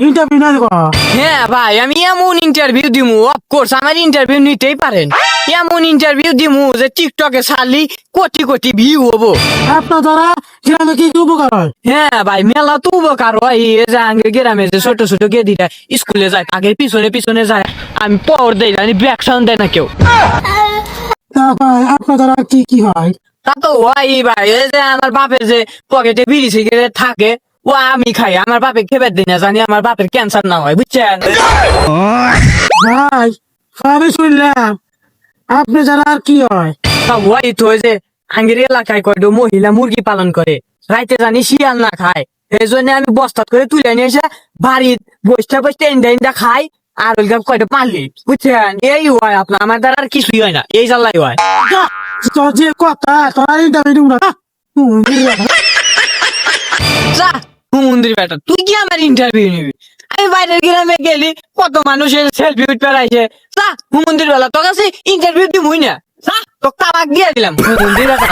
Interview না দেবো? হ্যাঁ ভাই, আমি এমন ইন্টারভিউ দিমু, অফকোর্স আমার ইন্টারভিউ নিতেই পারেন। এমন ইন্টারভিউ দিমু যে টিকটকে ছাড়লি কোটি কোটি ভিউ হবো। আপনার দ্বারা গ্রামে কি কি উপকার হয়? হ্যাঁ ভাই, মেলা তো উপকার হয়। এই যে আগে গ্রামে যে ছোট ছোট গেদিটা স্কুলে যায়, আগে পিছনে পিছনে যায়, আমি পর দেই না, ব্যাক সাউন্ড দেয় না কেউ। তা ভাই আপনার দ্বারা কি কি হয়? তা তো হয় ভাই, এই যে আমার বাপের যে পকেটে বিড়ি সিগারেট থাকে, ও আমি খাই, আমার বাপে খেবে দিই না, জানি আমার বাপের ক্যান্সার না হয়, বুঝছেন? ভাই সবই শুনলাম, আপনি যারা আর কি হয়? তা ওই তো ওই যে আঙ্গের এলাকায় কয়টো মহিলা মুরগি পালন করে, রাইতে জানি শিয়াল না খায়, এই জন্য আমি বস্তাত করে তুলে নিয়ে এসে বাড়ির বসতে বসতে ইন্ডা ইন্ডা খাই, আর ওই কয়টা পালি, বুঝছেন? এই হয় আপনার, আমার দ্বারা আর কিছুই হয় না, এই জ্বালাই হয়। তোর যে কথা, তোর ইন্টারভিউ দিব না। যা হুমন্দির বেটা, তুই কি আমার ইন্টারভিউ নিবি? আমি বাইরের গ্রামে গেলি, কত মানুষের সেলফি উঠতে আইছে, যা হুমন্দির বেলা তোর কাছে ইন্টারভিউ দিবই না, যা তোকে তালাক দিয়ে দিলাম হুমন্দির বেটা।